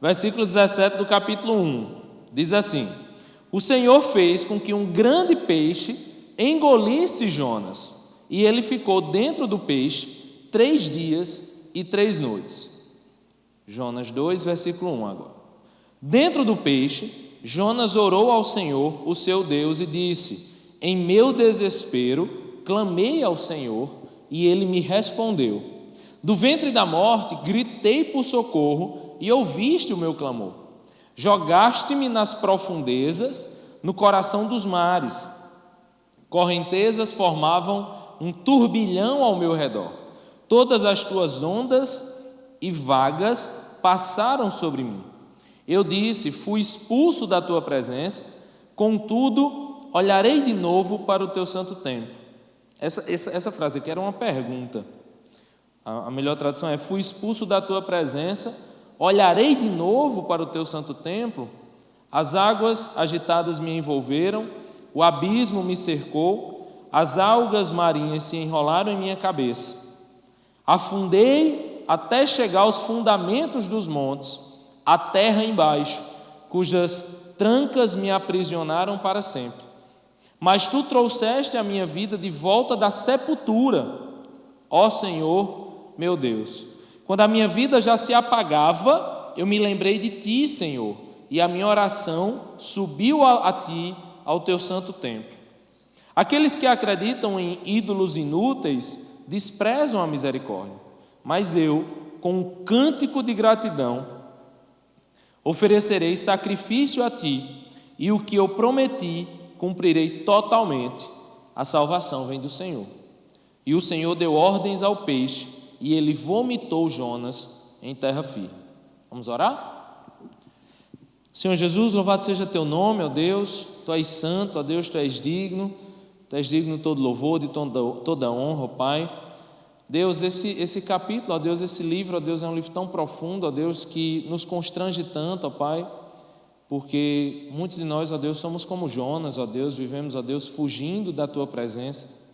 Versículo 17 do capítulo 1, diz assim: O Senhor fez com que um grande peixe engolisse Jonas, e ele ficou dentro do peixe 3 dias e 3 noites. Jonas 2, versículo 1 agora. Dentro do peixe, Jonas orou ao Senhor, o seu Deus, e disse: Em meu desespero, clamei ao Senhor, e ele me respondeu. Do ventre da morte, gritei por socorro, e ouviste o meu clamor. Jogaste-me nas profundezas, no coração dos mares. Correntezas formavam um turbilhão ao meu redor. Todas as tuas ondas e vagas passaram sobre mim. Eu disse: fui expulso da tua presença, contudo, olharei de novo para o teu santo templo. Essa frase aqui era uma pergunta. A melhor tradução é: fui expulso da tua presença, olharei de novo para o teu santo templo. As águas agitadas me envolveram, o abismo me cercou, as algas marinhas se enrolaram em minha cabeça. Afundei até chegar aos fundamentos dos montes, a terra embaixo, cujas trancas me aprisionaram para sempre. Mas tu trouxeste a minha vida de volta da sepultura, ó Senhor, meu Deus. Quando a minha vida já se apagava, eu me lembrei de ti, Senhor, e a minha oração subiu a ti, ao teu santo templo. Aqueles que acreditam em ídolos inúteis desprezam a misericórdia, mas eu, com um cântico de gratidão, oferecerei sacrifício a ti, e o que eu prometi cumprirei totalmente. A salvação vem do Senhor. E o Senhor deu ordens ao peixe, e ele vomitou Jonas em terra firme. Vamos orar? Senhor Jesus, louvado seja teu nome, ó Deus. Tu és santo, ó Deus, tu és digno de todo louvor, de toda honra, ó Pai. Deus, esse capítulo, ó Deus, esse livro, ó Deus, é um livro tão profundo, ó Deus, que nos constrange tanto, ó Pai, porque muitos de nós, ó Deus, somos como Jonas, ó Deus, vivemos, ó Deus, fugindo da tua presença.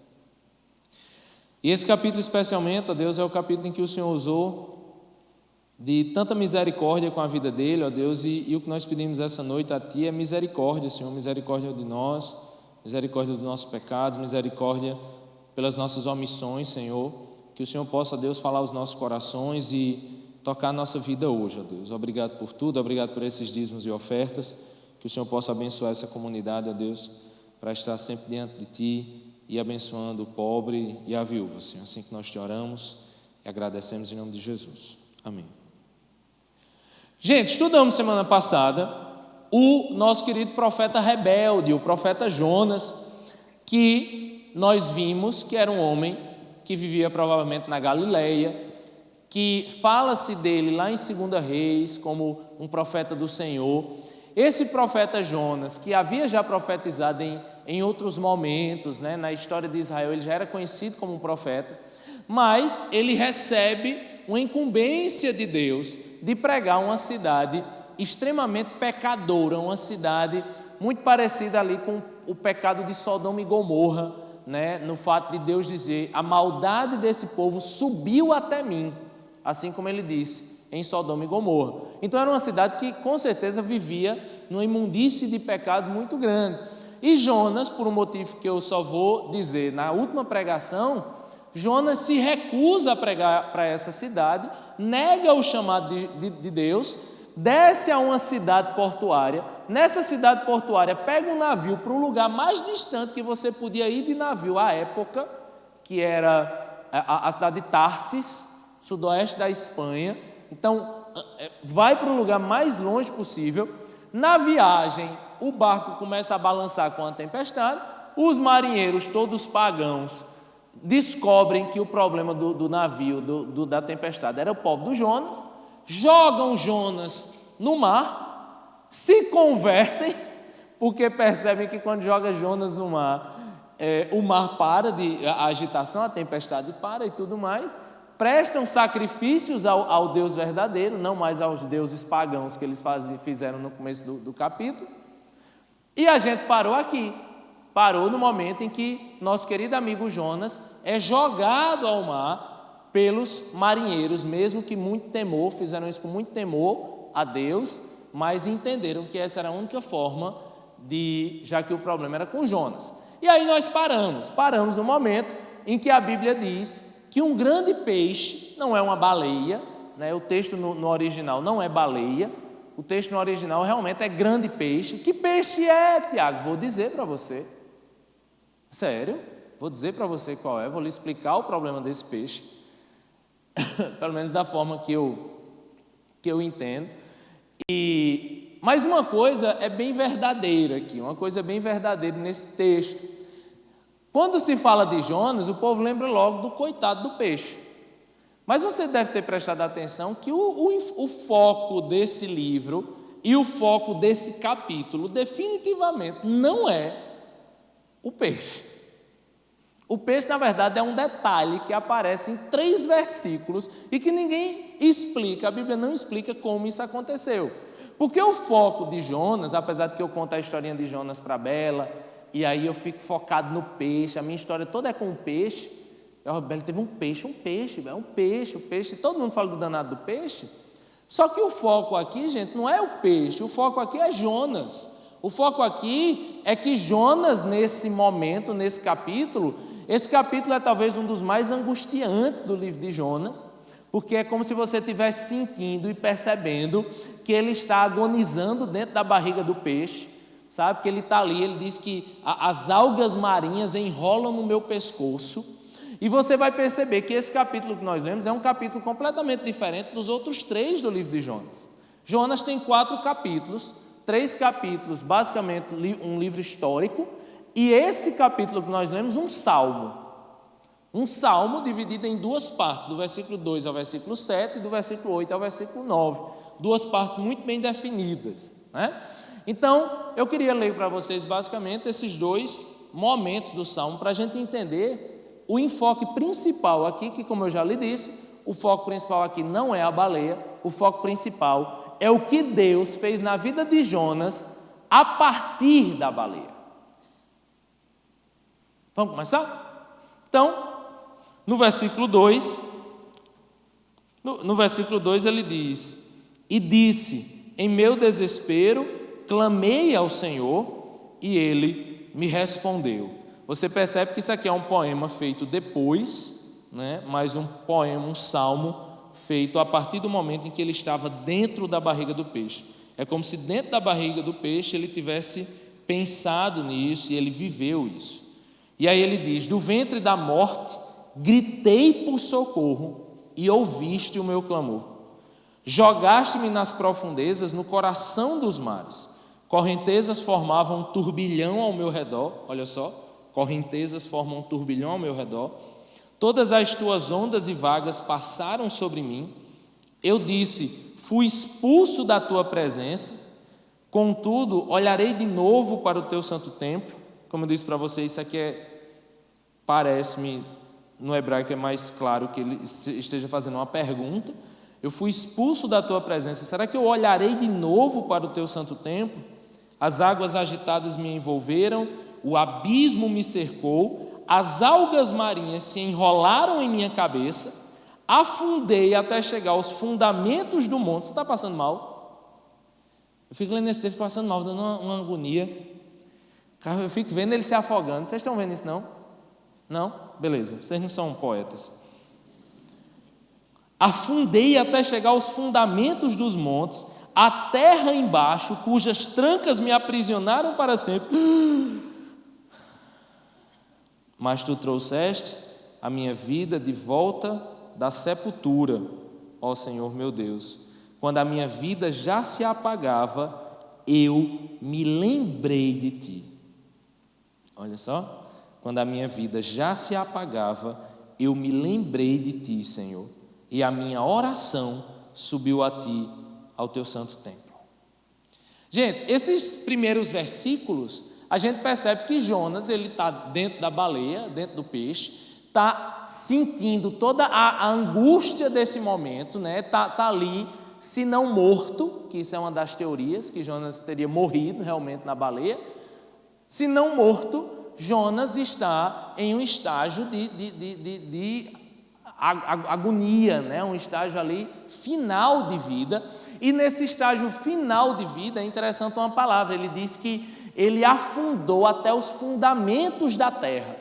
E esse capítulo especialmente, ó Deus, é o capítulo em que o Senhor usou de tanta misericórdia com a vida dele, ó Deus, e o que nós pedimos essa noite a Ti é misericórdia, Senhor, misericórdia de nós, misericórdia dos nossos pecados, misericórdia pelas nossas omissões, Senhor, que o Senhor possa, Deus, falar aos nossos corações e tocar a nossa vida hoje, ó Deus. Obrigado por tudo, obrigado por esses dízimos e ofertas, que o Senhor possa abençoar essa comunidade, ó Deus, para estar sempre diante de Ti e abençoando o pobre e a viúva, Senhor. Assim que nós te oramos e agradecemos em nome de Jesus. Amém. Gente, estudamos semana passada o nosso querido profeta rebelde, o profeta Jonas, que nós vimos que era um homem que vivia provavelmente na Galileia, que fala-se dele lá em 2 Reis como um profeta do Senhor. Esse profeta Jonas, que havia já profetizado em outros momentos, né, na história de Israel, ele já era conhecido como um profeta, mas ele recebe uma incumbência de Deus de pregar uma cidade extremamente pecadora, uma cidade muito parecida ali com o pecado de Sodoma e Gomorra, né, no fato de Deus dizer: a maldade desse povo subiu até mim, assim como ele disse em Sodoma e Gomorra. Então era uma cidade que com certeza vivia numa imundície de pecados muito grande. E Jonas, por um motivo que eu só vou dizer na última pregação, Jonas se recusa a pregar para essa cidade, nega o chamado de Deus, desce a uma cidade portuária. Nessa cidade portuária, pega um navio para o lugar mais distante que você podia ir de navio à época, que era a cidade de Tarsis, sudoeste da Espanha. Então, vai para o lugar mais longe possível. Na viagem, o barco começa a balançar com a tempestade. Os marinheiros, todos pagãos, descobrem que o problema do navio, da tempestade, era o pobre do Jonas, jogam Jonas no mar, se convertem, porque percebem que quando joga Jonas no mar, o mar para, a agitação, a tempestade para e tudo mais, prestam sacrifícios ao Deus verdadeiro, não mais aos deuses pagãos que eles fizeram no começo do capítulo, e a gente parou aqui. Parou no momento em que nosso querido amigo Jonas é jogado ao mar pelos marinheiros, mesmo que muito temor, fizeram isso com muito temor, a Deus, mas entenderam que essa era a única forma já que o problema era com Jonas. E aí nós paramos no momento em que a Bíblia diz que um grande peixe, não é uma baleia, né? O texto no original não é baleia, o texto no original realmente é grande peixe. Que peixe é, Tiago? Vou dizer para você. Sério? Vou dizer para você qual é, vou lhe explicar o problema desse peixe, pelo menos da forma que eu entendo. Mas uma coisa é bem verdadeira aqui, uma coisa bem verdadeira nesse texto. Quando se fala de Jonas, o povo lembra logo do coitado do peixe. Mas você deve ter prestado atenção que o foco desse livro e o foco desse capítulo definitivamente não é o peixe. O peixe, na verdade, é um detalhe que aparece em 3 versículos e que ninguém explica, a Bíblia não explica como isso aconteceu. Porque o foco de Jonas, apesar de que eu conto a historinha de Jonas para a Bela, e aí eu fico focado no peixe, a minha história toda é com o peixe. A Bela teve um peixe, o peixe, todo mundo fala do danado do peixe. Só que o foco aqui, gente, não é o peixe, o foco aqui é Jonas. O foco aqui é que Jonas, nesse momento, nesse capítulo, esse capítulo é talvez um dos mais angustiantes do livro de Jonas, porque é como se você estivesse sentindo e percebendo que ele está agonizando dentro da barriga do peixe, sabe? Que ele está ali, ele diz que as algas marinhas enrolam no meu pescoço, e você vai perceber que esse capítulo que nós lemos é um capítulo completamente diferente dos outros 3 do livro de Jonas. Jonas tem 4 capítulos, 3 capítulos, basicamente um livro histórico, e esse capítulo que nós lemos, um salmo. Um salmo dividido em 2 partes, do versículo 2 ao versículo 7 e do versículo 8 ao versículo 9. 2 partes muito bem definidas, né? Então, eu queria ler para vocês basicamente esses 2 momentos do salmo para a gente entender o enfoque principal aqui, que como eu já lhe disse, o foco principal aqui não é a baleia, o foco principal é o que Deus fez na vida de Jonas a partir da baleia. Vamos começar? Então, no versículo 2, ele diz: E disse, em meu desespero, clamei ao Senhor, e Ele me respondeu. Você percebe que isso aqui é um poema feito depois, né? Mas um poema, um salmo, feito a partir do momento em que ele estava dentro da barriga do peixe. É como se dentro da barriga do peixe ele tivesse pensado nisso e ele viveu isso. E aí ele diz: do ventre da morte gritei por socorro e ouviste o meu clamor. Jogaste-me nas profundezas, no coração dos mares. Correntezas formavam um turbilhão ao meu redor. Olha só, correntezas formam um turbilhão ao meu redor. Todas as tuas ondas e vagas passaram sobre mim. Eu disse: fui expulso da tua presença. Contudo, olharei de novo para o teu santo templo. Como eu disse para vocês, isso aqui parece-me, no hebraico é mais claro que ele esteja fazendo uma pergunta. Eu fui expulso da tua presença. Será que eu olharei de novo para o teu santo templo? As águas agitadas me envolveram, o abismo me cercou, as algas marinhas se enrolaram em minha cabeça, afundei até chegar aos fundamentos do monte. Você está passando mal? Eu fico lendo esse texto passando mal, dando uma agonia. Eu fico vendo ele se afogando. Vocês estão vendo isso, não? Não? Beleza, vocês não são poetas. Afundei até chegar aos fundamentos dos montes, a terra embaixo, cujas trancas me aprisionaram para sempre. Mas tu trouxeste a minha vida de volta da sepultura, ó Senhor meu Deus. Quando a minha vida já se apagava, eu me lembrei de ti. Olha só, quando a minha vida já se apagava, eu me lembrei de ti, Senhor, e a minha oração subiu a ti, ao teu santo templo. Gente, esses primeiros versículos, a gente percebe que Jonas, ele está dentro da baleia, dentro do peixe, está sentindo toda a angústia desse momento, né? Tá ali, se não morto, que isso é uma das teorias, que Jonas teria morrido realmente na baleia. Se não morto, Jonas está em um estágio de agonia, né? Um estágio ali final de vida. E nesse estágio final de vida é interessante uma palavra, ele diz que ele afundou até os fundamentos da terra.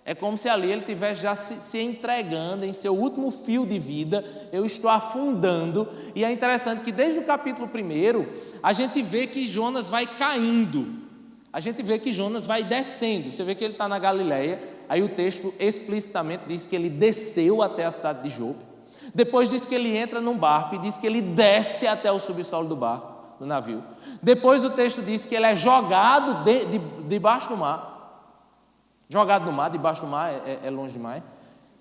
É como se ali ele estivesse já se entregando em seu último fio de vida. Eu estou afundando. E é interessante que desde o capítulo 1 a gente vê que Jonas vai caindo. A gente vê que Jonas vai descendo. Você vê que ele está na Galileia. Aí o texto explicitamente diz que ele desceu até a cidade de Jope. Depois diz que ele entra num barco e diz que ele desce até o subsolo do barco, do navio. Depois o texto diz que ele é jogado debaixo do mar. Jogado no mar, debaixo do mar é longe demais.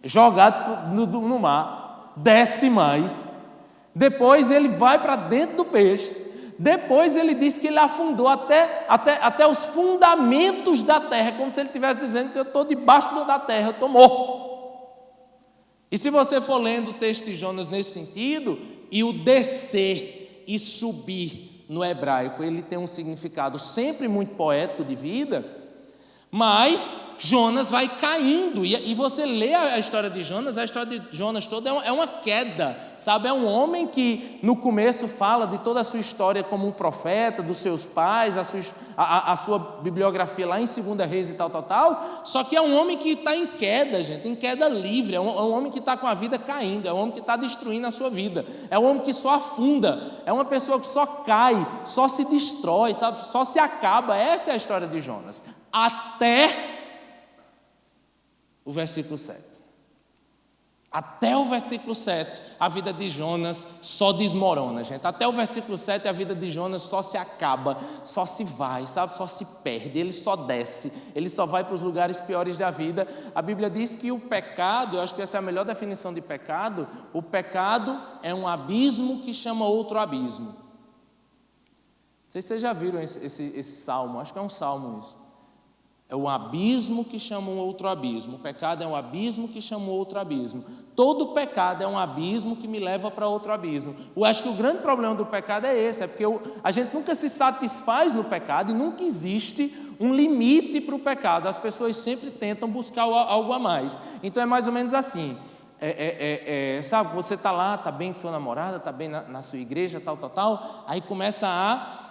Jogado no mar, desce mais. Depois ele vai para dentro do peixe. Depois ele diz que ele afundou até os fundamentos da terra, como se ele estivesse dizendo que eu estou debaixo da terra, eu estou morto. E se você for lendo o texto de Jonas nesse sentido, e o descer e subir no hebraico, ele tem um significado sempre muito poético de vida. Mas Jonas vai caindo, e você lê a história de Jonas toda é uma queda, sabe? É um homem que no começo fala de toda a sua história como um profeta, dos seus pais, a sua bibliografia lá em 2 Reis e tal, só que é um homem que está em queda, gente, em queda livre, é um homem que está com a vida caindo, é um homem que está destruindo a sua vida, é um homem que só afunda, é uma pessoa que só cai, só se destrói, sabe? Só se acaba. Essa é a história de Jonas. Até o versículo 7. Até o versículo 7, a vida de Jonas só desmorona, gente. Até o versículo 7, a vida de Jonas só se acaba, só se vai, sabe? Só se perde, ele só desce, ele só vai para os lugares piores da vida. A Bíblia diz que o pecado, eu acho que essa é a melhor definição de pecado, o pecado é um abismo que chama outro abismo. Não sei se vocês já viram esse salmo, acho que é um salmo isso. É um abismo que chama um outro abismo. O pecado é um abismo que chama um outro abismo. Todo pecado é um abismo que me leva para outro abismo. Eu acho que o grande problema do pecado é esse, é porque a gente nunca se satisfaz no pecado e nunca existe um limite para o pecado. As pessoas sempre tentam buscar algo a mais. Então é mais ou menos assim. Sabe, você está lá, está bem com sua namorada, está bem na sua igreja, tal, aí começa a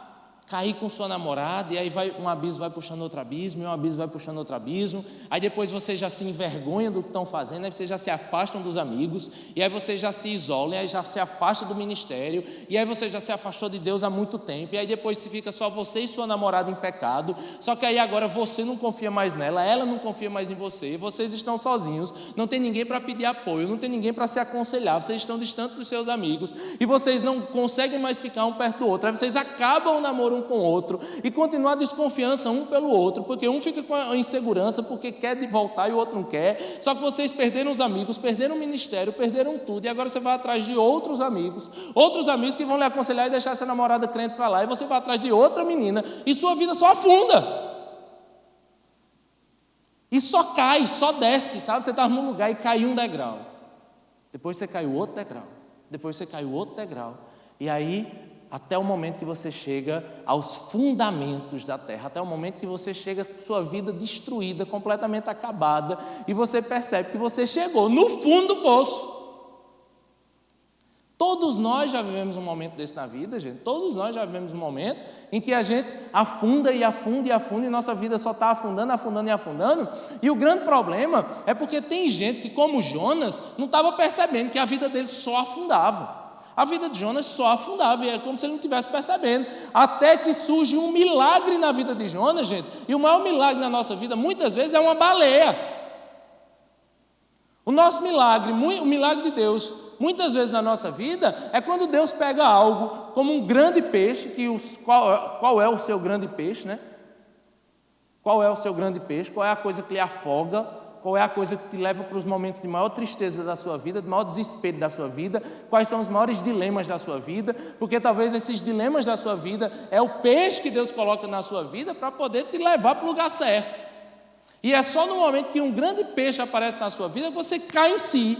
cair com sua namorada, e aí um abismo vai puxando outro abismo, e um abismo vai puxando outro abismo, aí depois você já se envergonha do que estão fazendo, aí você já se afastam dos amigos, e aí você já se isola, e aí já se afasta do ministério, e aí você já se afastou de Deus há muito tempo, e aí depois se fica só você e sua namorada em pecado, só que aí agora você não confia mais nela, ela não confia mais em você, vocês estão sozinhos, não tem ninguém para pedir apoio, não tem ninguém para se aconselhar, vocês estão distantes dos seus amigos, e vocês não conseguem mais ficar um perto do outro, aí vocês acabam o namoro um com o outro e continua a desconfiança um pelo outro, porque um fica com a insegurança porque quer voltar e o outro não quer, só que vocês perderam os amigos, perderam o ministério, perderam tudo, e agora você vai atrás de outros amigos que vão lhe aconselhar e deixar essa namorada crente para lá, e você vai atrás de outra menina, e sua vida só afunda, e só cai, só desce, sabe? Você está num lugar e caiu um degrau, depois você caiu outro degrau, depois você caiu outro degrau, e aí até o momento que você chega aos fundamentos da terra, até o momento que você chega com sua vida destruída, completamente acabada, e você percebe que você chegou no fundo do poço. Todos nós já vivemos um momento desse na vida, gente. Todos nós já vivemos um momento em que a gente afunda e afunda e afunda, e nossa vida só está afundando, afundando e afundando. E o grande problema é porque tem gente que, como Jonas, não estava percebendo que a vida dele só afundava. A vida de Jonas só afundava, e é como se ele não estivesse percebendo. Até que surge um milagre na vida de Jonas, gente. E o maior milagre na nossa vida, muitas vezes, é uma baleia. O nosso milagre, o milagre de Deus, muitas vezes na nossa vida, é quando Deus pega algo como um grande peixe, qual é o seu grande peixe, né? Qual é o seu grande peixe? Qual é a coisa que lhe afoga? Qual é a coisa que te leva para os momentos de maior tristeza da sua vida, de maior desespero da sua vida? Quais são os maiores dilemas da sua vida? Porque talvez esses dilemas da sua vida é o peixe que Deus coloca na sua vida para poder te levar para o lugar certo. E é só no momento que um grande peixe aparece na sua vida que você cai em si.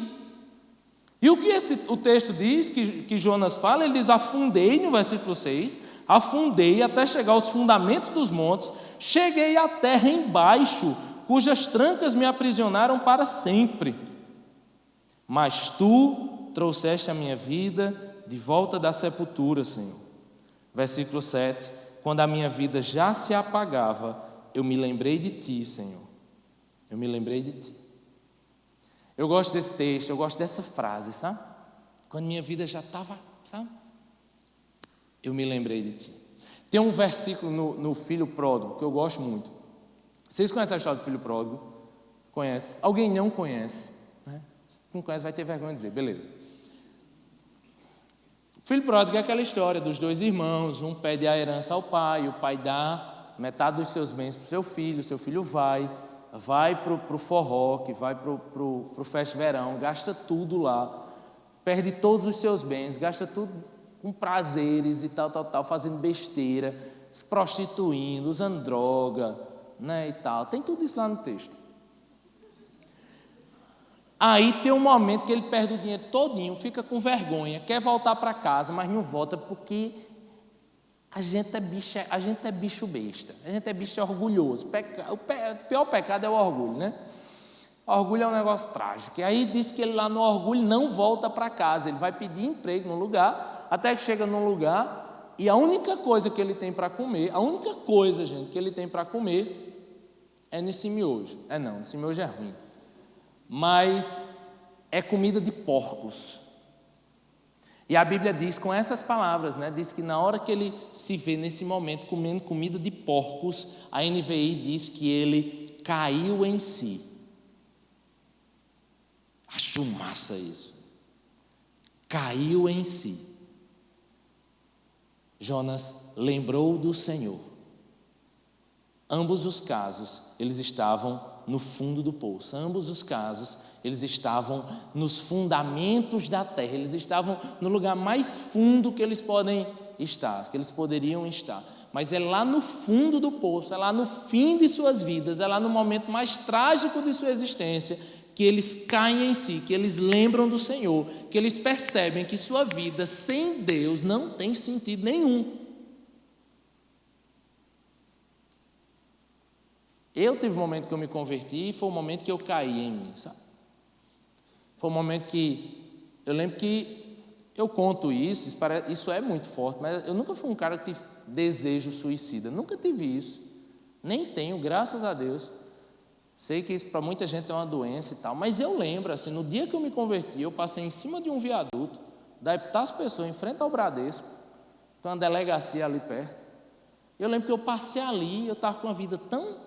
E o que o texto diz, que Jonas fala, ele diz: afundei, no versículo 6, afundei até chegar aos fundamentos dos montes, cheguei à terra embaixo, cujas trancas me aprisionaram para sempre. Mas tu trouxeste a minha vida de volta da sepultura, Senhor. Versículo 7. Quando a minha vida já se apagava, eu me lembrei de ti, Senhor. Eu me lembrei de ti. Eu gosto desse texto, eu gosto dessa frase, sabe? Quando minha vida já estava, sabe? Eu me lembrei de ti. Tem um versículo no Filho Pródigo que eu gosto muito. Vocês conhecem a história do Filho Pródigo? Conhece? Alguém não conhece? Né? Se não conhece, vai ter vergonha de dizer, beleza. O Filho Pródigo é aquela história dos dois irmãos, um pede a herança ao pai, o pai dá metade dos seus bens para o seu filho vai para o forró, que vai para o festa verão, gasta tudo lá, perde todos os seus bens, gasta tudo com prazeres e tal, fazendo besteira, se prostituindo, usando droga, né, e tal. Tem tudo isso lá no texto. Aí tem um momento que ele perde o dinheiro todinho, fica com vergonha, quer voltar para casa, mas não volta porque a gente é bicho besta, a gente é bicho orgulhoso. O pior pecado é o orgulho, né? O orgulho é um negócio trágico. E aí diz que ele lá no orgulho não volta para casa, ele vai pedir emprego no lugar, até que chega num lugar e a única coisa que ele tem para comer, que ele tem para comer é nesse miojo. Nesse miojo é ruim. Mas é comida de porcos. E a Bíblia diz com essas palavras, né? Diz que na hora que ele se vê nesse momento comendo comida de porcos, a NVI diz que ele caiu em si. Acho massa isso. Caiu em si. Jonas lembrou do Senhor. Ambos os casos, eles estavam no fundo do poço. Ambos os casos, eles estavam nos fundamentos da terra. Eles estavam no lugar mais fundo que eles poderiam estar. Mas é lá no fundo do poço, é lá no fim de suas vidas, é lá no momento mais trágico de sua existência, que eles caem em si, que eles lembram do Senhor, que eles percebem que sua vida sem Deus não tem sentido nenhum. Eu tive um momento que eu me converti e foi um momento que eu caí em mim, sabe? Foi um momento que eu lembro que eu conto isso é muito forte, mas eu nunca fui um cara que tive desejo suicida, nunca tive isso, nem tenho, graças a Deus. Sei que isso para muita gente é uma doença e tal, mas eu lembro, assim, no dia que eu me converti, eu passei em cima de um viaduto, da Epitácio Pessoa, em frente ao Bradesco, tem uma delegacia ali perto. Eu lembro que eu passei ali, eu estava com uma vida tão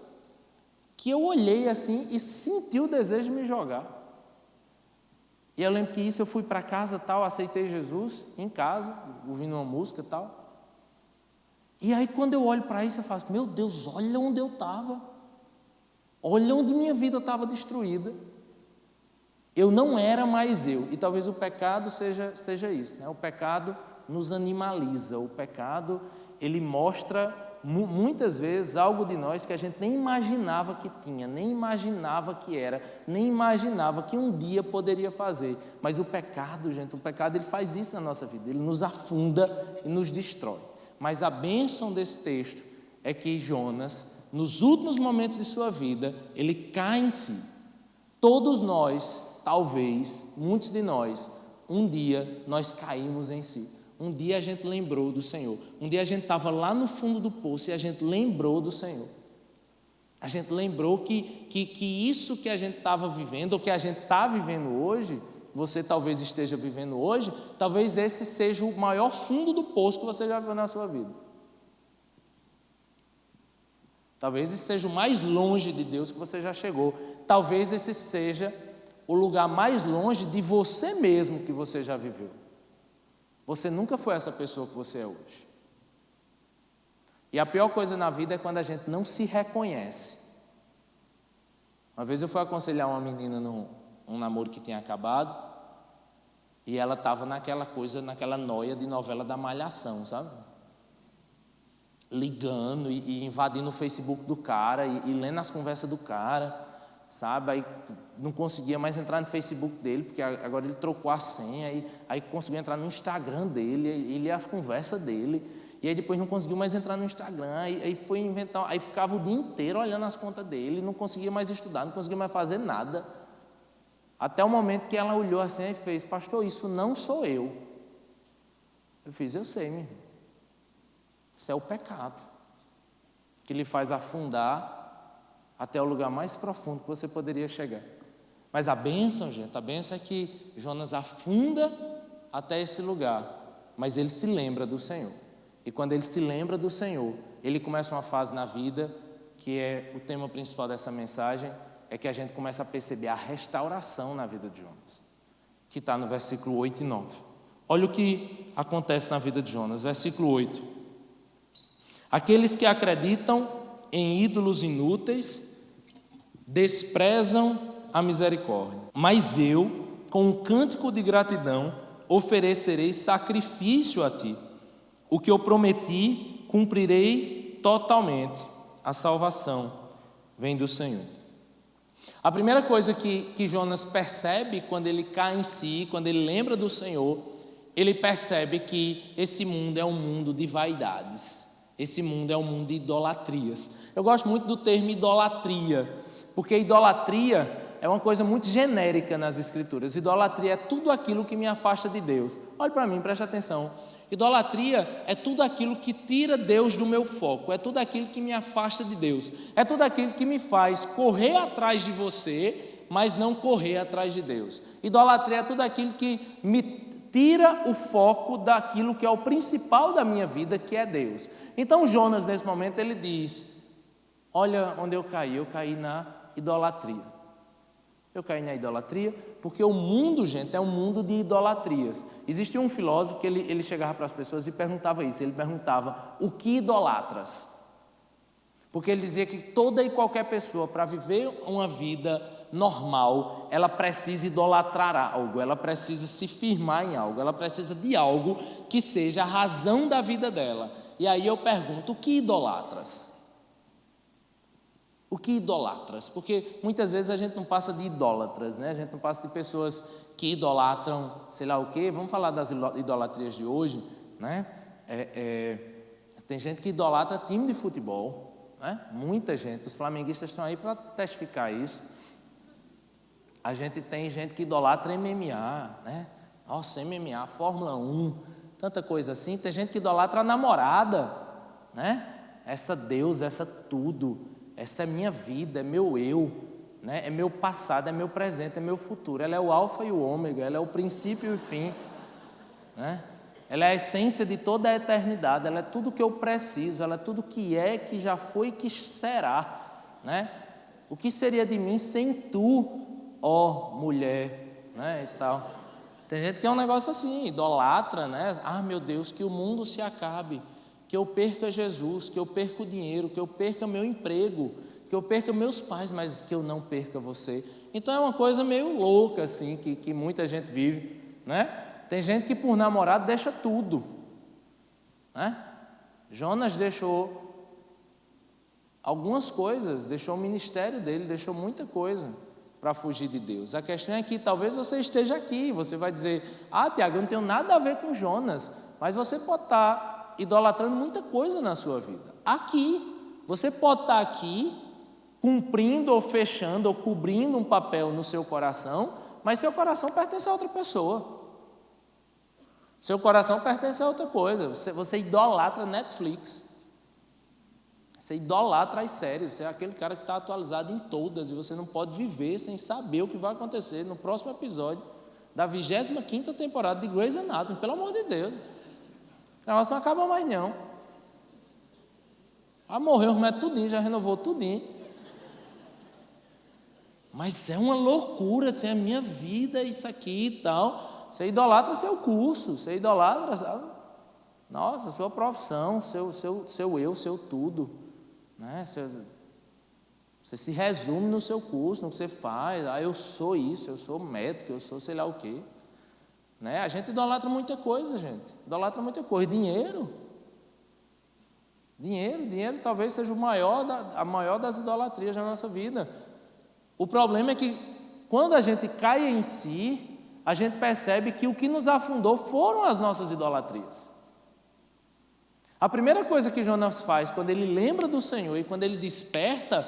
que eu olhei assim e senti o desejo de me jogar. E eu lembro que eu fui para casa, tal, aceitei Jesus em casa, ouvindo uma música, tal. E aí quando eu olho para isso, eu faço, meu Deus, olha onde eu estava. Olha onde minha vida estava destruída. Eu não era mais eu. E talvez o pecado seja isso, né? O pecado nos animaliza. O pecado, ele mostra muitas vezes algo de nós que a gente nem imaginava que tinha, nem imaginava que era, nem imaginava que um dia poderia fazer. Mas o pecado, ele faz isso na nossa vida, ele nos afunda e nos destrói. Mas a bênção desse texto é que Jonas, nos últimos momentos de sua vida, ele cai em si. Todos nós, talvez, muitos de nós, um dia nós caímos em si. Um dia a gente lembrou do Senhor. Um dia a gente estava lá no fundo do poço e a gente lembrou do Senhor. A gente lembrou que isso que a gente estava vivendo, ou que a gente está vivendo hoje, você talvez esteja vivendo hoje, talvez esse seja o maior fundo do poço que você já viu na sua vida. Talvez esse seja o mais longe de Deus que você já chegou. Talvez esse seja o lugar mais longe de você mesmo que você já viveu. Você nunca foi essa pessoa que você é hoje. E a pior coisa na vida é quando a gente não se reconhece. Uma vez eu fui aconselhar uma menina num namoro que tinha acabado, e ela estava naquela noia de novela da Malhação, sabe? Ligando e invadindo o Facebook do cara e lendo as conversas do cara, sabe? Aí não conseguia mais entrar no Facebook dele, porque agora ele trocou a senha, aí conseguiu entrar no Instagram dele, e lia as conversas dele, e aí depois não conseguiu mais entrar no Instagram, aí foi inventar, aí ficava o dia inteiro olhando as contas dele, não conseguia mais estudar, não conseguia mais fazer nada. Até o momento que ela olhou assim e fez: pastor, isso não sou eu. Eu fiz: eu sei, minha irmã. Isso é o pecado que lhe faz afundar até o lugar mais profundo que você poderia chegar. Mas a bênção, gente, a bênção é que Jonas afunda até esse lugar, mas ele se lembra do Senhor. E quando ele se lembra do Senhor, ele começa uma fase na vida, que é o tema principal dessa mensagem, é que a gente começa a perceber a restauração na vida de Jonas, que está no versículo 8 e 9. Olha o que acontece na vida de Jonas, versículo 8. Aqueles que acreditam em ídolos inúteis desprezam a misericórdia, mas eu, com um cântico de gratidão, oferecerei sacrifício a ti. O que eu prometi, cumprirei totalmente. A salvação vem do Senhor. A primeira coisa que Jonas percebe quando ele cai em si, quando ele lembra do Senhor, ele percebe que esse mundo é um mundo de vaidades. Esse mundo é um mundo de idolatrias. Eu gosto muito do termo idolatria, porque idolatria é uma coisa muito genérica nas Escrituras. Idolatria é tudo aquilo que me afasta de Deus. Olhe para mim, preste atenção. Idolatria é tudo aquilo que tira Deus do meu foco, é tudo aquilo que me afasta de Deus, é tudo aquilo que me faz correr atrás de você, mas não correr atrás de Deus. Idolatria é tudo aquilo que me tira o foco daquilo que é o principal da minha vida, que é Deus. Então Jonas, nesse momento, ele diz: olha onde eu caí na idolatria. Eu caí na idolatria, porque o mundo, gente, é um mundo de idolatrias. Existia um filósofo que ele chegava para as pessoas e perguntava isso. Ele perguntava: o que idolatras? Porque ele dizia que toda e qualquer pessoa, para viver uma vida normal, ela precisa idolatrar algo, ela precisa se firmar em algo, ela precisa de algo que seja a razão da vida dela. E aí eu pergunto: o que idolatras? O que idolatras? Porque muitas vezes a gente não passa de idólatras, né? A gente não passa de pessoas que idolatram sei lá o quê. Vamos falar das idolatrias de hoje, né? Tem gente que idolatra time de futebol, né? Muita gente, os flamenguistas estão aí para testificar isso. A gente tem gente que idolatra MMA, né? Nossa, MMA, Fórmula 1, tanta coisa assim. Tem gente que idolatra a namorada, né? Essa deusa, essa tudo. Essa é minha vida, é meu eu, né? É meu passado, é meu presente, é meu futuro. Ela é o alfa e o ômega, ela é o princípio e o fim, né? Ela é a essência de toda a eternidade, ela é tudo que eu preciso, ela é tudo que é, que já foi e que será, né? O que seria de mim sem tu, ó mulher, né? E tal. Tem gente que é um negócio assim, idolatra, né? Ah, meu Deus, que o mundo se acabe, que eu perca Jesus, que eu perca o dinheiro, que eu perca meu emprego, que eu perca meus pais, mas que eu não perca você. Então é uma coisa meio louca assim, que muita gente vive, né? Tem gente que por namorado deixa tudo, né? Jonas deixou algumas coisas, deixou o ministério dele, deixou muita coisa para fugir de Deus. A questão é que talvez você esteja aqui, você vai dizer: ah, Tiago, eu não tenho nada a ver com Jonas, mas você pode estar idolatrando muita coisa na sua vida. Aqui, você pode estar aqui cumprindo ou fechando ou cobrindo um papel no seu coração, mas seu coração pertence a outra pessoa. Seu coração pertence a outra coisa. Você idolatra Netflix. Você idolatra as séries. Você é aquele cara que está atualizado em todas e você não pode viver sem saber o que vai acontecer no próximo episódio da 25ª temporada de Grey's Anatomy. Pelo amor de Deus. O negócio não acaba mais não. Morreu, remédio tudinho, já renovou tudinho. Mas é uma loucura, assim, a minha vida, isso aqui e tal. Você idolatra seu curso, você idolatra, sabe? Nossa, sua profissão, seu eu, seu tudo, né? Você se resume no seu curso, no que você faz. Ah, eu sou isso, eu sou médico, eu sou sei lá o quê. Né? A gente idolatra muita coisa, gente. Idolatra muita coisa. Dinheiro talvez seja a maior das idolatrias da nossa vida. O problema é que quando a gente cai em si, a gente percebe que o que nos afundou foram as nossas idolatrias. A primeira coisa que Jonas faz quando ele lembra do Senhor e quando ele desperta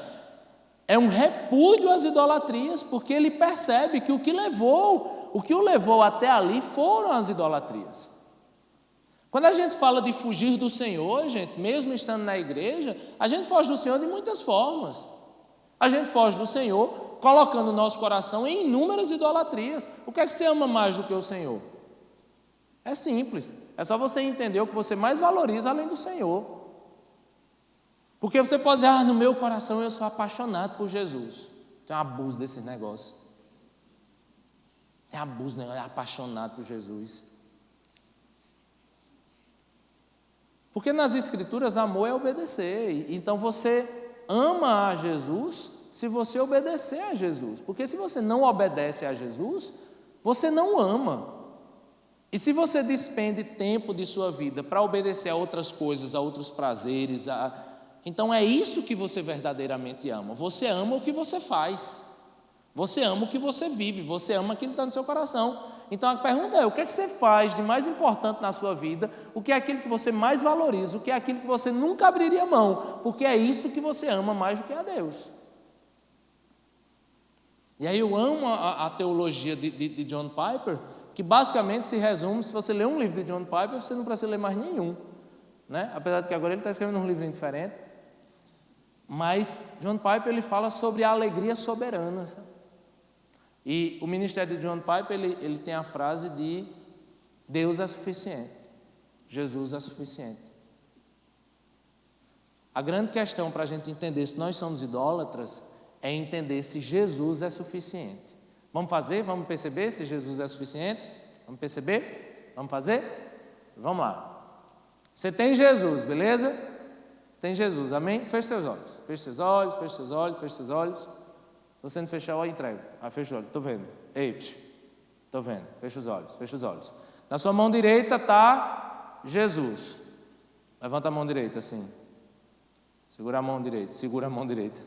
é um repúdio às idolatrias, porque ele percebe que o que o levou até ali foram as idolatrias. Quando a gente fala de fugir do Senhor, gente, mesmo estando na igreja, a gente foge do Senhor de muitas formas. A gente foge do Senhor colocando o nosso coração em inúmeras idolatrias. O que é que você ama mais do que o Senhor? É simples, é só você entender o que você mais valoriza além do Senhor. Porque você pode dizer, no meu coração eu sou apaixonado por Jesus. Tem um abuso desse negócio. Tem abuso, né? É apaixonado por Jesus. Porque nas Escrituras amor é obedecer. Então você ama a Jesus se você obedecer a Jesus. Porque se você não obedece a Jesus, você não ama. E se você despende tempo de sua vida para obedecer a outras coisas, a outros prazeres, então é isso que você verdadeiramente ama. Você ama o que você faz. Você ama o que você vive. Você ama aquilo que está no seu coração. Então a pergunta é, o que é que você faz de mais importante na sua vida? O que é aquilo que você mais valoriza? O que é aquilo que você nunca abriria mão? Porque é isso que você ama mais do que a Deus. E aí eu amo a teologia de John Piper, que basicamente se resume, se você ler um livro de John Piper, você não precisa ler mais nenhum, né? Apesar de que agora ele está escrevendo um livrinho diferente. Mas John Piper ele fala sobre a alegria soberana, sabe? E o ministério de John Piper ele tem a frase de Deus é suficiente, Jesus é suficiente. A grande questão para a gente entender se nós somos idólatras é entender se Jesus é suficiente. Vamos fazer? Vamos perceber se Jesus é suficiente? Vamos perceber? Vamos fazer? Vamos lá. Você tem Jesus, beleza? Tem Jesus, amém? Feche seus olhos. Feche seus olhos, feche seus olhos, feche seus olhos. Se você não fechar, eu entrego. Fecha os olhos, estou vendo. Ei, estou vendo. Fecha os olhos, fecha os olhos. Na sua mão direita está Jesus. Levanta a mão direita assim. Segura a mão direita, segura a mão direita.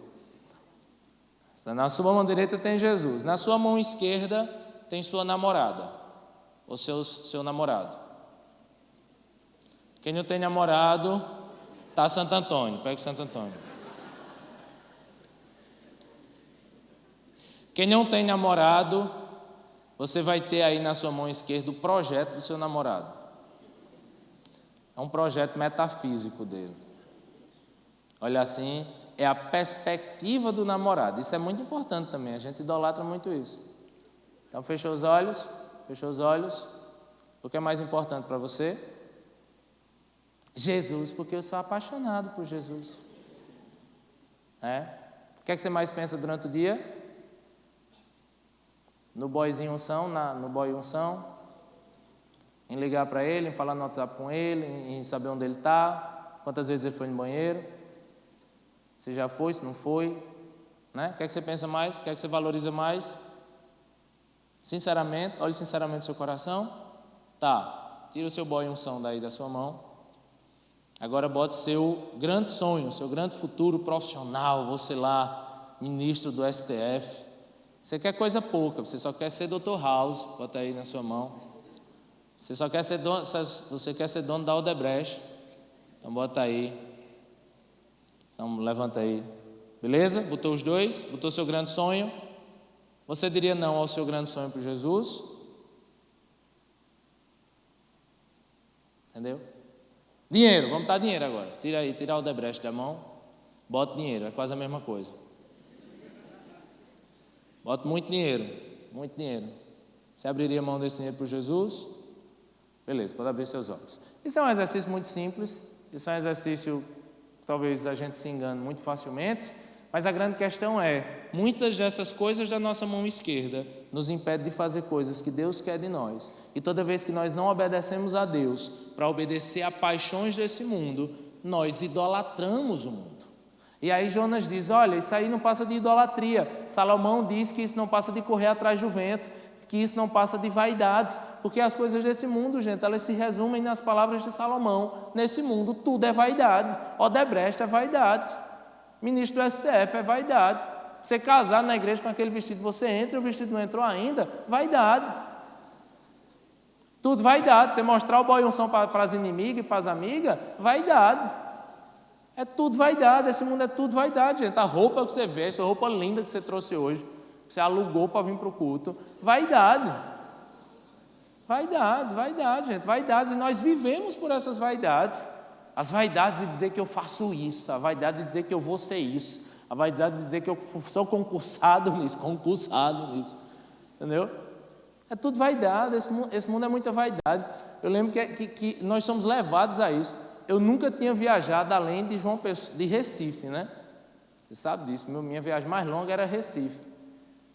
Na sua mão direita tem Jesus. Na sua mão esquerda tem sua namorada. Ou seu namorado. Quem não tem namorado, está Santo Antônio. Pega Santo Antônio. Quem não tem namorado, você vai ter aí na sua mão esquerda o projeto do seu namorado. É um projeto metafísico dele. Olha assim, é a perspectiva do namorado. Isso é muito importante também, a gente idolatra muito isso. Então fechou os olhos, fechou os olhos. O que é mais importante para você? Jesus, porque eu sou apaixonado por Jesus. O que é que você mais pensa durante o dia? No boyzinho unção, no boy unção, em ligar para ele, em falar no WhatsApp com ele, em saber onde ele está, quantas vezes ele foi no banheiro, se já foi, se não foi, né? O que é que você pensa mais? O que é que você valoriza mais? Sinceramente, olhe sinceramente no seu coração. Tá, tira o seu boy unção daí da sua mão. Agora bote seu grande sonho, seu grande futuro profissional, você lá, ministro do STF. Você quer coisa pouca, você só quer ser Dr. House, bota aí na sua mão. Você quer ser dono da Odebrecht, então bota aí. Então levanta aí. Beleza? Botou os dois, botou seu grande sonho. Você diria não ao seu grande sonho para Jesus? Entendeu? Dinheiro, vamos botar dinheiro agora. Tira aí, tira a Odebrecht da mão. Bota dinheiro, é quase a mesma coisa. Bota muito dinheiro, muito dinheiro. Você abriria mão desse dinheiro para Jesus? Beleza, pode abrir seus olhos. Isso é um exercício muito simples. Isso é um exercício que talvez a gente se engane muito facilmente. Mas a grande questão é, muitas dessas coisas da nossa mão esquerda nos impedem de fazer coisas que Deus quer de nós. E toda vez que nós não obedecemos a Deus para obedecer a paixões desse mundo, nós idolatramos o mundo. E aí Jonas diz, olha, isso aí não passa de idolatria. Salomão diz que isso não passa de correr atrás do vento, que isso não passa de vaidades, porque as coisas desse mundo, gente, elas se resumem nas palavras de Salomão. Nesse mundo tudo é vaidade. Odebrecht é vaidade. Ministro do STF é vaidade. Você casar na igreja com aquele vestido, você entra e o vestido não entrou ainda, vaidade. Tudo vaidade. Você mostrar o boiunção para as inimigas e para as amigas, vaidade. É tudo vaidade, esse mundo é tudo vaidade, gente. A roupa que você veste, a roupa linda que você trouxe hoje, que você alugou para vir para o culto, vaidade. Vaidades, gente, vaidades. E nós vivemos por essas vaidades. As vaidades de dizer que eu faço isso, a vaidade de dizer que eu vou ser isso, a vaidade de dizer que eu sou concursado nisso, entendeu? É tudo vaidade, esse mundo é muita vaidade. Eu lembro que nós somos levados a isso. Eu nunca tinha viajado além de de Recife, né? Você sabe disso, minha viagem mais longa era Recife.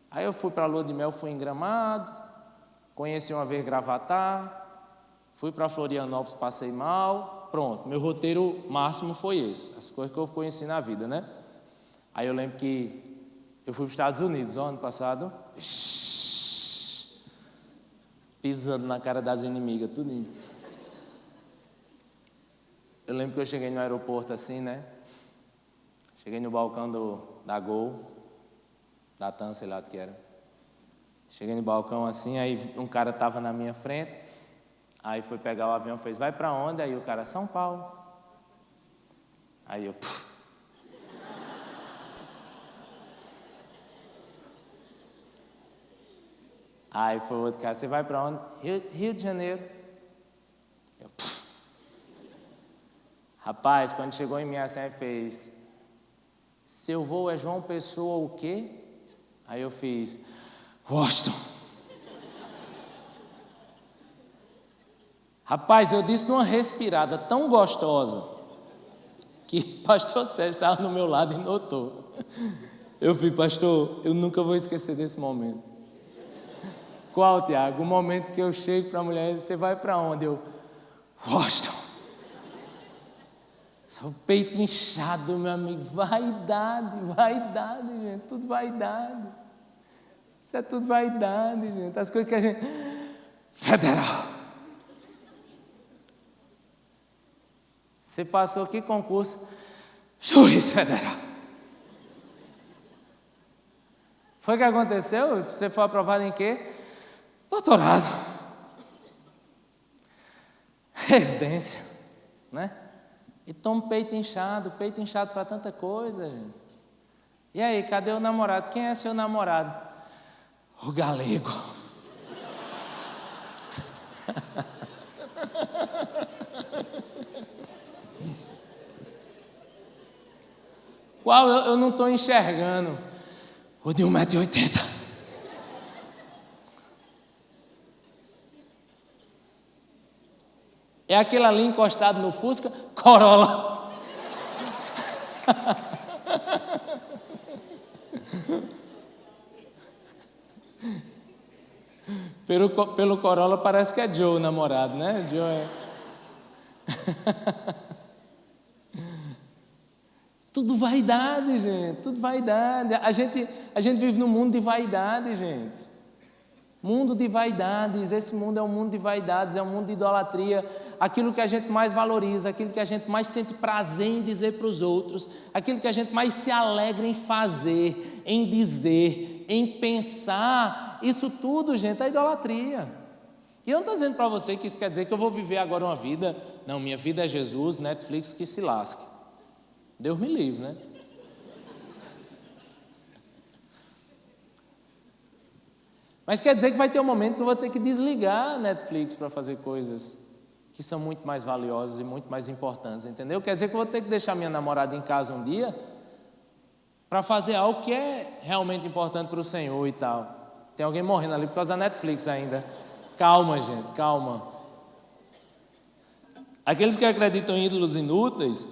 Aí eu fui para a lua de mel, fui em Gramado, conheci uma vez Gravatá, fui para Florianópolis, passei mal, pronto, meu roteiro máximo foi esse, as coisas que eu conheci na vida, né? Aí eu lembro que eu fui para os Estados Unidos, ano passado, pisando na cara das inimigas, tudinho. Eu lembro que eu cheguei no aeroporto assim, né? Cheguei no balcão da Gol, da TAM, sei lá o que era. Cheguei no balcão assim, aí um cara estava na minha frente, aí foi pegar o avião, fez, vai para onde? Aí o cara, São Paulo. Aí eu, Aí foi o outro cara, você vai para onde? Rio de Janeiro. Eu, Rapaz, quando chegou em mim assim, aí fez, seu voo é João Pessoa o quê? Aí eu fiz, Washington. Rapaz, eu disse numa respirada tão gostosa que pastor Sérgio estava no meu lado e notou. Eu falei, pastor, eu nunca vou esquecer desse momento. Qual, Tiago? O momento que eu chego para a mulher, você vai para onde? Eu, Washington. O peito inchado, meu amigo. Vaidade, gente. Tudo vaidade. Isso é tudo vaidade, gente. As coisas que a gente... Federal. Você passou que concurso? Juiz federal. Foi o que aconteceu? Você foi aprovado em quê? Doutorado. Residência. Né? E toma peito inchado para tanta coisa, gente. E aí, cadê o namorado? Quem é seu namorado? O galego. Qual eu não estou enxergando? O de 1,80 m. É aquele ali encostado no Fusca, Corolla. Pelo Corolla parece que é Joe o namorado, né? Joe é... Tudo vaidade, gente, tudo vaidade. A gente vive num mundo de vaidade, gente. Mundo de vaidades, esse mundo é um mundo de vaidades, é um mundo de idolatria. Aquilo que a gente mais valoriza, aquilo que a gente mais sente prazer em dizer para os outros, aquilo que a gente mais se alegra em fazer, em dizer, em pensar, isso tudo, gente, é idolatria. E eu não estou dizendo para você que isso quer dizer que eu vou viver agora uma vida, não, minha vida é Jesus, Netflix que se lasque. Deus me livre, né? Mas quer dizer que vai ter um momento que eu vou ter que desligar a Netflix para fazer coisas que são muito mais valiosas e muito mais importantes, entendeu? Quer dizer que eu vou ter que deixar minha namorada em casa um dia para fazer algo que é realmente importante para o Senhor e tal. Tem alguém morrendo ali por causa da Netflix ainda. Calma, gente, calma. Aqueles que acreditam em ídolos inúteis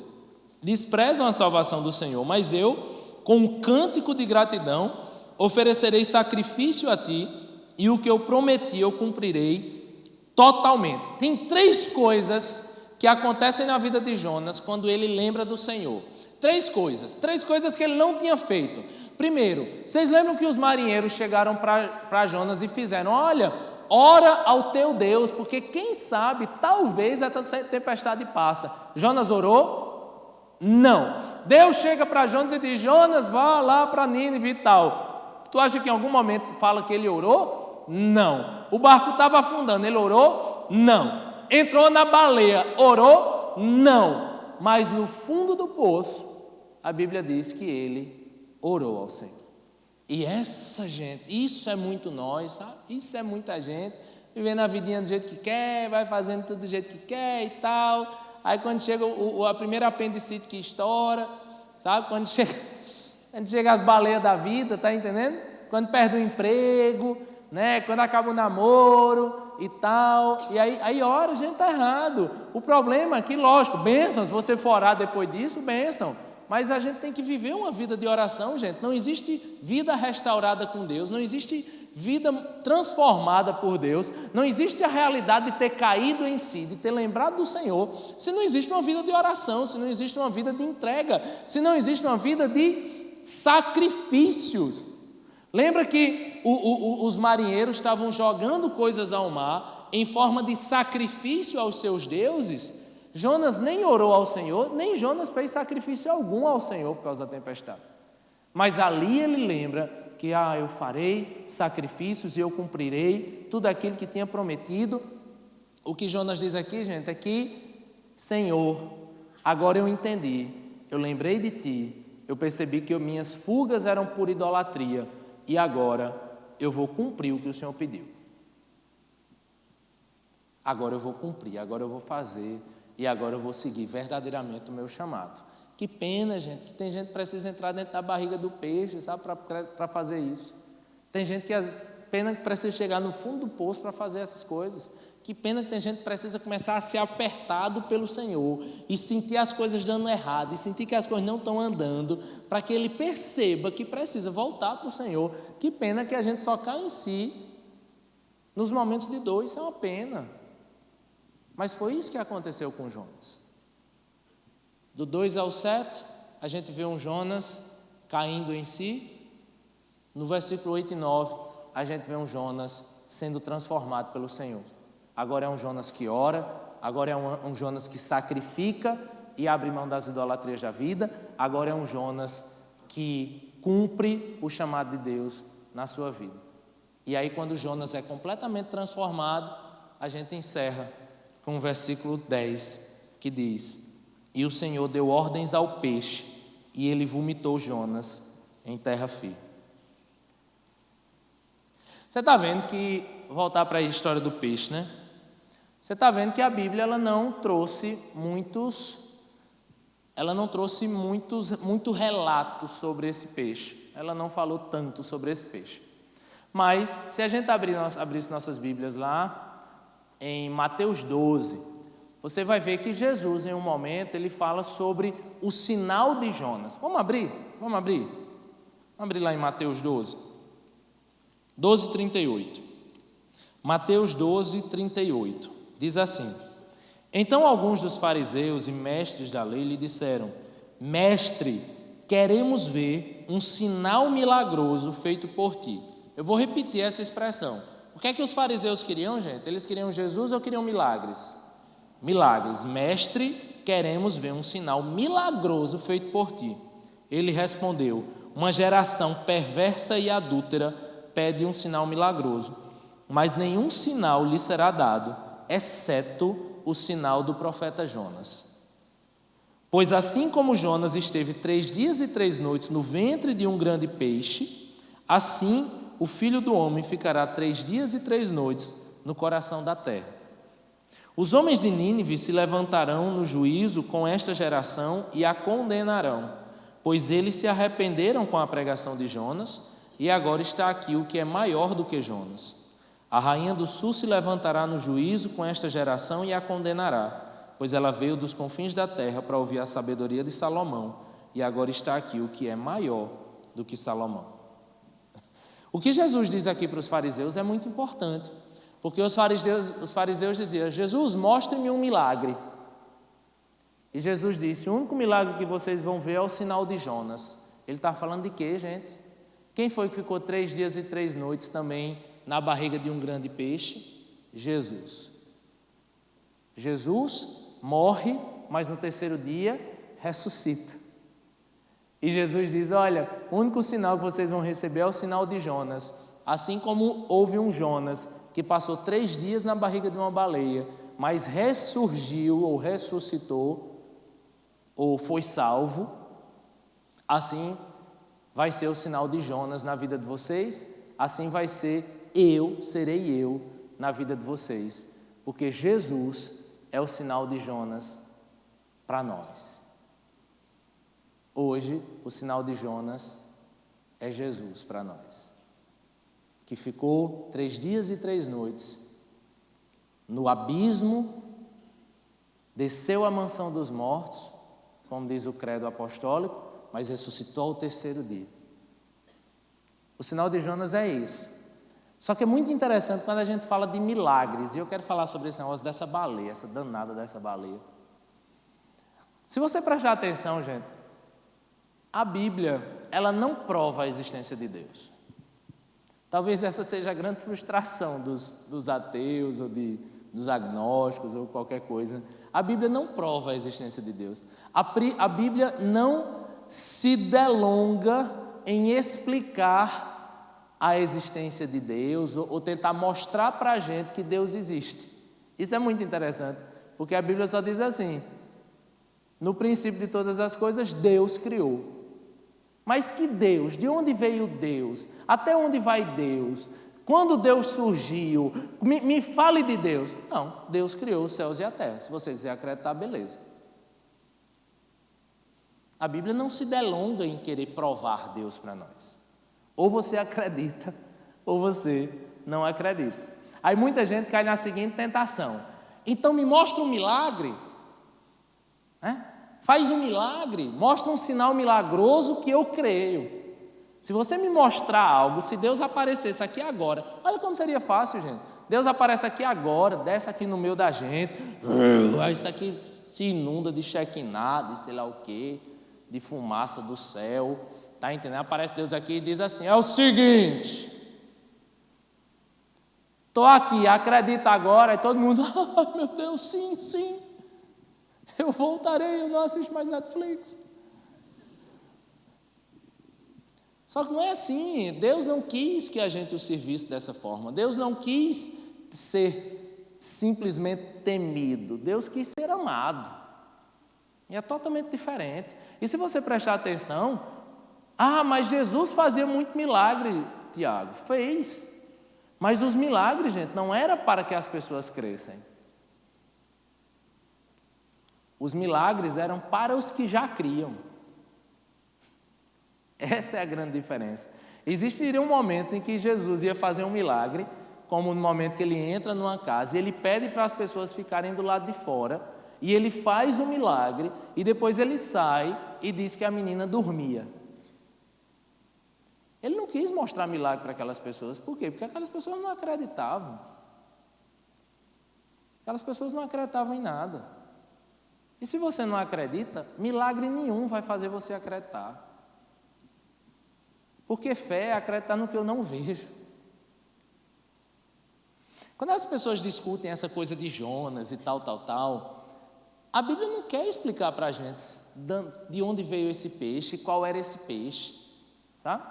desprezam a salvação do Senhor, mas eu, com um cântico de gratidão, oferecerei sacrifício a ti, e o que eu prometi eu cumprirei totalmente. Tem 3 coisas que acontecem na vida de Jonas quando ele lembra do Senhor. 3 coisas que ele não tinha feito. Primeiro, vocês lembram que os marinheiros chegaram para Jonas e fizeram, olha, ora ao teu Deus, porque quem sabe, talvez essa tempestade passa. Jonas orou? Não. Deus chega para Jonas e diz, Jonas, vá lá para Nínive e tal. Tu acha que em algum momento fala que ele orou? Não. O barco estava afundando, ele orou? Não. Entrou na baleia, orou? Não. mas no fundo do poço, a Bíblia diz que ele orou ao Senhor. E essa gente, isso é muito nós, sabe? Isso é muita gente, vivendo a vidinha do jeito que quer, vai fazendo tudo do jeito que quer e tal. Aí quando chega a primeira apendicite que estoura, sabe? Quando chega as baleias da vida, tá entendendo? Quando perde o emprego, né? Quando acaba o namoro e tal. E aí ora, a gente tá errado. O problema é que, lógico, bênção, se você for orar depois disso, bênção. Mas a gente tem que viver uma vida de oração, gente. Não existe vida restaurada com Deus, não existe vida transformada por Deus, não existe a realidade de ter caído em si, de ter lembrado do Senhor, se não existe uma vida de oração, se não existe uma vida de entrega, se não existe uma vida de sacrifícios. Lembra que os marinheiros estavam jogando coisas ao mar em forma de sacrifício aos seus deuses? Jonas nem orou ao Senhor, nem Jonas fez sacrifício algum ao Senhor por causa da tempestade. Mas ali ele lembra que eu farei sacrifícios e eu cumprirei tudo aquilo que tinha prometido. O que Jonas diz aqui, gente, é que, Senhor, agora eu entendi, eu lembrei de Ti, eu percebi que minhas fugas eram por idolatria e agora eu vou cumprir o que o Senhor pediu. Agora eu vou cumprir, agora eu vou fazer. E agora eu vou seguir verdadeiramente o meu chamado. Que pena, gente, que tem gente que precisa entrar dentro da barriga do peixe, sabe, para fazer isso. Tem gente pena que precisa chegar no fundo do poço para fazer essas coisas. Que pena que tem gente que precisa começar a ser apertado pelo Senhor e sentir as coisas dando errado, e sentir que as coisas não estão andando, para que ele perceba que precisa voltar para o Senhor. Que pena que a gente só cai em si nos momentos de dor, isso é uma pena. Mas foi isso que aconteceu com Jonas. Do 2 ao 7, a gente vê um Jonas caindo em si. No versículo 8 e 9, a gente vê um Jonas sendo transformado pelo Senhor. Agora é um Jonas que ora, agora é um Jonas que sacrifica e abre mão das idolatrias da vida. Agora é um Jonas que cumpre o chamado de Deus na sua vida. E aí, quando Jonas é completamente transformado, a gente encerra com o versículo 10, que diz: E o Senhor deu ordens ao peixe, e ele vomitou Jonas em terra firme. Você está vendo que, voltar para a história do peixe, né? Você está vendo que a Bíblia ela não trouxe muitos relatos sobre esse peixe. Ela não falou tanto sobre esse peixe. Mas, se a gente abrisse nossas Bíblias lá, em Mateus 12, você vai ver que Jesus, em um momento, ele fala sobre o sinal de Jonas. Vamos abrir? Vamos abrir lá em Mateus 12. 12:38. Mateus 12:38. Diz assim: Então alguns dos fariseus e mestres da lei lhe disseram: Mestre, queremos ver um sinal milagroso feito por ti. Eu vou repetir essa expressão. O que é que os fariseus queriam, gente? Eles queriam Jesus ou queriam milagres? Milagres. Mestre, queremos ver um sinal milagroso feito por ti. Ele respondeu: Uma geração perversa e adúltera pede um sinal milagroso, mas nenhum sinal lhe será dado, exceto o sinal do profeta Jonas. Pois assim como Jonas esteve 3 dias e 3 noites no ventre de um grande peixe, assim o Filho do Homem ficará 3 dias e 3 noites no coração da terra. Os homens de Nínive se levantarão no juízo com esta geração e a condenarão, pois eles se arrependeram com a pregação de Jonas, e agora está aqui o que é maior do que Jonas. A rainha do sul se levantará no juízo com esta geração e a condenará, pois ela veio dos confins da terra para ouvir a sabedoria de Salomão, e agora está aqui o que é maior do que Salomão. O que Jesus diz aqui para os fariseus é muito importante, porque os fariseus diziam: Jesus, mostre-me um milagre. E Jesus disse: o único milagre que vocês vão ver é o sinal de Jonas. Ele está falando de quê, gente? Quem foi que ficou 3 dias e 3 noites também na barriga de um grande peixe? Jesus. Jesus morre, mas no 3º dia ressuscita. E Jesus diz: olha, o único sinal que vocês vão receber é o sinal de Jonas. Assim como houve um Jonas que passou 3 dias na barriga de uma baleia, mas ressurgiu ou ressuscitou, ou foi salvo, assim vai ser o sinal de Jonas na vida de vocês, assim serei eu na vida de vocês, porque Jesus é o sinal de Jonas para nós. Hoje, o sinal de Jonas é Jesus para nós, que ficou 3 dias e 3 noites no abismo, desceu à mansão dos mortos, como diz o credo apostólico, mas ressuscitou ao 3º dia. O sinal de Jonas é esse. Só que é muito interessante quando a gente fala de milagres, e eu quero falar sobre esse negócio dessa baleia, essa danada dessa baleia. Se você prestar atenção, gente, a Bíblia, ela não prova a existência de Deus. Talvez essa seja a grande frustração dos ateus, ou dos agnósticos, ou qualquer coisa. A Bíblia não prova a existência de Deus. A Bíblia não se delonga em explicar a existência de Deus, ou tentar mostrar para a gente que Deus existe. Isso é muito interessante, porque a Bíblia só diz assim: no princípio de todas as coisas, Deus criou. Mas que Deus? De onde veio Deus? Até onde vai Deus? Quando Deus surgiu? Me fale de Deus. Não, Deus criou os céus e a terra. Se você quiser acreditar, beleza. A Bíblia não se delonga em querer provar Deus para nós. Ou você acredita, ou você não acredita. Aí muita gente cai na seguinte tentação: então me mostra um milagre, faz um milagre, mostra um sinal milagroso que eu creio. Se você me mostrar algo, se Deus aparecesse aqui agora, olha como seria fácil, gente. Deus aparece aqui agora, desce aqui no meio da gente, aí isso aqui se inunda de Shekinah, de sei lá o quê, de fumaça do céu. Tá entendendo? Aparece Deus aqui e diz assim: é o seguinte, estou aqui, acredita agora. E todo mundo: ai meu Deus, sim, eu voltarei, eu não assisto mais Netflix. Só que não é assim. Deus não quis que a gente o servisse dessa forma. Deus não quis ser simplesmente temido. Deus quis ser amado. E é totalmente diferente. E se você prestar atenção, mas Jesus fazia muito milagre, Tiago. Fez. Mas os milagres, gente, não era para que as pessoas crescem. Os milagres eram para os que já criam. Essa é a grande diferença. Existiriam momentos em que Jesus ia fazer um milagre, como no momento que ele entra numa casa e ele pede para as pessoas ficarem do lado de fora, e ele faz um milagre, e depois ele sai e diz que a menina dormia. Ele não quis mostrar milagre para aquelas pessoas. Por quê? Porque aquelas pessoas não acreditavam. Aquelas pessoas não acreditavam em nada. E se você não acredita, milagre nenhum vai fazer você acreditar. Porque fé é acreditar no que eu não vejo. Quando as pessoas discutem essa coisa de Jonas e tal, a Bíblia não quer explicar para a gente de onde veio esse peixe, qual era esse peixe, sabe?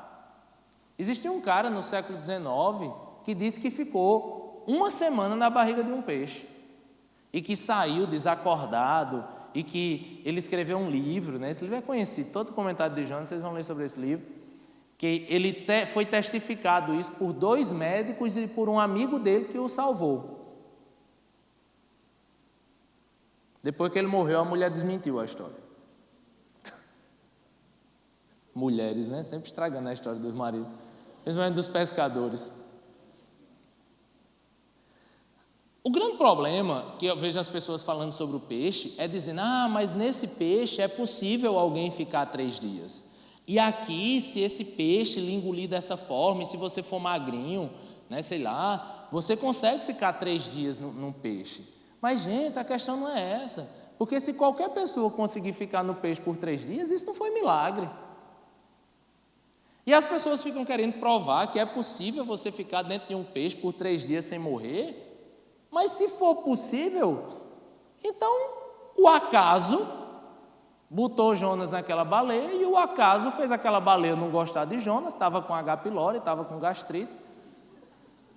Existia um cara no século XIX que disse que ficou 1 semana na barriga de um peixe e que saiu desacordado e que ele escreveu um livro, né? Esse livro é conhecido, todo comentário de Jonas vocês vão ler sobre esse livro, que ele foi testificado isso por 2 médicos e por um amigo dele que o salvou. Depois que ele morreu, a mulher desmentiu a história. Mulheres, né? Sempre estragando a história dos maridos, principalmente dos pescadores. O grande problema que eu vejo as pessoas falando sobre o peixe é dizendo: mas nesse peixe é possível alguém ficar 3 dias. E aqui, se esse peixe lhe engolir dessa forma, e se você for magrinho, né, sei lá, você consegue ficar 3 dias num peixe. Mas, gente, a questão não é essa. Porque se qualquer pessoa conseguir ficar no peixe por 3 dias, isso não foi milagre. E as pessoas ficam querendo provar que é possível você ficar dentro de um peixe por 3 dias sem morrer. Mas se for possível, então o acaso botou Jonas naquela baleia e o acaso fez aquela baleia não gostar de Jonas, estava com H. pylori, estava com gastrite.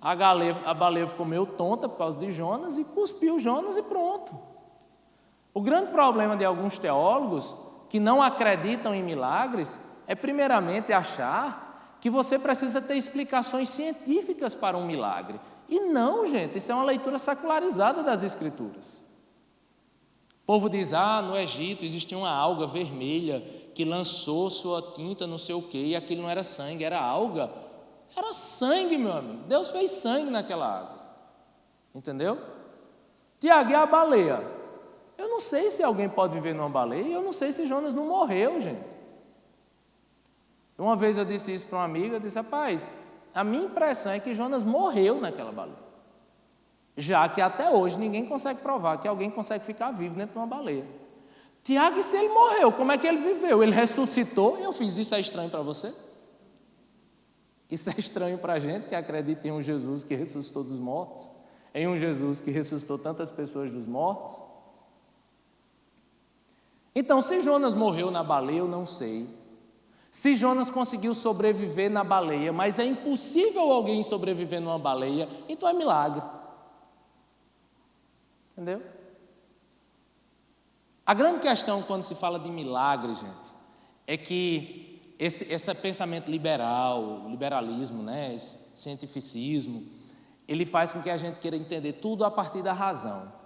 A baleia ficou meio tonta por causa de Jonas e cuspiu Jonas e pronto. O grande problema de alguns teólogos que não acreditam em milagres é, primeiramente, achar que você precisa ter explicações científicas para um milagre. E não, gente, isso é uma leitura secularizada das Escrituras. O povo diz, no Egito existia uma alga vermelha que lançou sua tinta não sei o quê, e aquilo não era sangue, era alga. Era sangue, meu amigo. Deus fez sangue naquela água. Entendeu? Tiago, e a baleia? Eu não sei se alguém pode viver numa baleia, e eu não sei se Jonas não morreu, gente. Uma vez eu disse isso para uma amiga, eu disse, rapaz, a minha impressão é que Jonas morreu naquela baleia. Já que até hoje ninguém consegue provar que alguém consegue ficar vivo dentro de uma baleia. Tiago, e se ele morreu, como é que ele viveu? Ele ressuscitou? Eu fiz, isso é estranho para você? Isso é estranho para a gente que acredita em um Jesus que ressuscitou dos mortos? Em um Jesus que ressuscitou tantas pessoas dos mortos? Então, se Jonas morreu na baleia, eu não sei. Se Jonas conseguiu sobreviver na baleia, mas é impossível alguém sobreviver numa baleia, então é milagre. Entendeu? A grande questão quando se fala de milagre, gente, é que esse pensamento liberalismo, né, esse cientificismo, ele faz com que a gente queira entender tudo a partir da razão.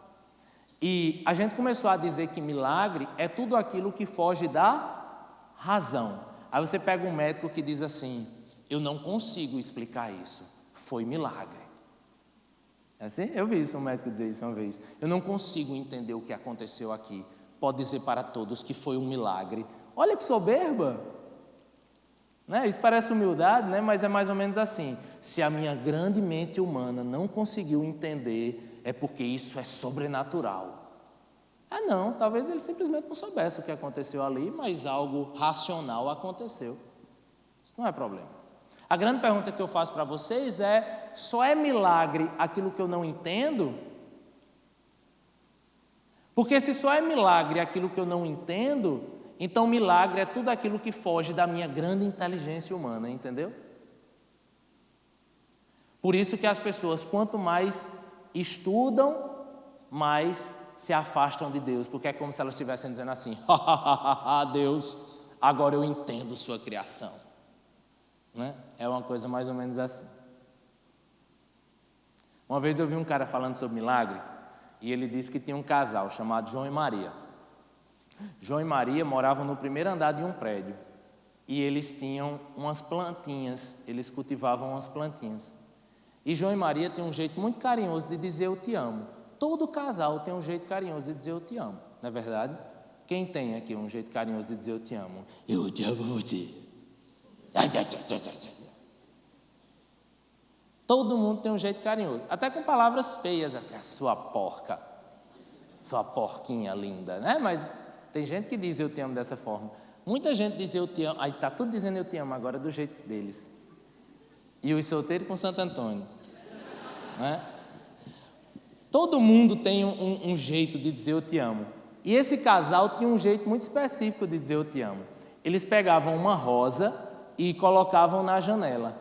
E a gente começou a dizer que milagre é tudo aquilo que foge da razão. Aí você pega um médico que diz assim, eu não consigo explicar isso, foi milagre. É assim? Eu vi isso, um médico dizer isso uma vez. Eu não consigo entender o que aconteceu aqui. Pode dizer para todos que foi um milagre. Olha que soberba. Né? Isso parece humildade, né? Mas é mais ou menos assim. Se a minha grande mente humana não conseguiu entender, é porque isso é sobrenatural. Não, talvez ele simplesmente não soubesse o que aconteceu ali, mas algo racional aconteceu. Isso não é problema. A grande pergunta que eu faço para vocês é, só é milagre aquilo que eu não entendo? Porque se só é milagre aquilo que eu não entendo, então milagre é tudo aquilo que foge da minha grande inteligência humana, entendeu? Por isso que as pessoas, quanto mais estudam, mais se afastam de Deus, porque é como se elas estivessem dizendo assim, Deus, agora eu entendo sua criação. Né? É uma coisa mais ou menos assim. Uma vez eu vi um cara falando sobre milagre, e ele disse que tinha um casal chamado João e Maria. João e Maria moravam no primeiro andar de um prédio, e eles tinham umas plantinhas, eles cultivavam umas plantinhas. E João e Maria têm um jeito muito carinhoso de dizer eu te amo. Todo casal tem um jeito carinhoso de dizer eu te amo, não é verdade? Quem tem aqui um jeito carinhoso de dizer eu te amo? Eu te amo você. Todo mundo tem um jeito carinhoso, até com palavras feias, assim, a sua porca, sua porquinha linda, né? Mas tem gente que diz eu te amo dessa forma. Muita gente diz eu te amo, aí está tudo dizendo eu te amo agora do jeito deles. E os solteiros com Santo Antônio, né? Todo mundo tem um jeito de dizer eu te amo. E esse casal tinha um jeito muito específico de dizer eu te amo. Eles pegavam uma rosa e colocavam na janela,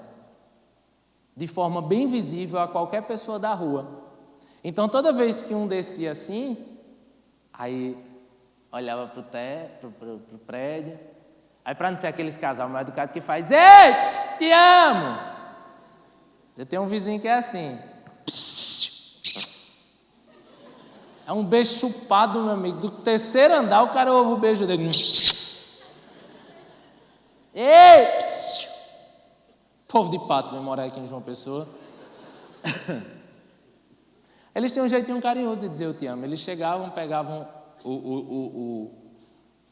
de forma bem visível a qualquer pessoa da rua. Então, toda vez que um descia assim, aí olhava para o prédio, aí para não ser aqueles casal mal educado que faz, ei, pss, te amo! Eu tenho um vizinho que é assim, é um beijo chupado, meu amigo, do terceiro andar o cara ouve o beijo dele. Ei, pss. Povo de Patos vem morar aqui em João Pessoa. Eles tinham um jeitinho carinhoso de dizer eu te amo. Eles chegavam, pegavam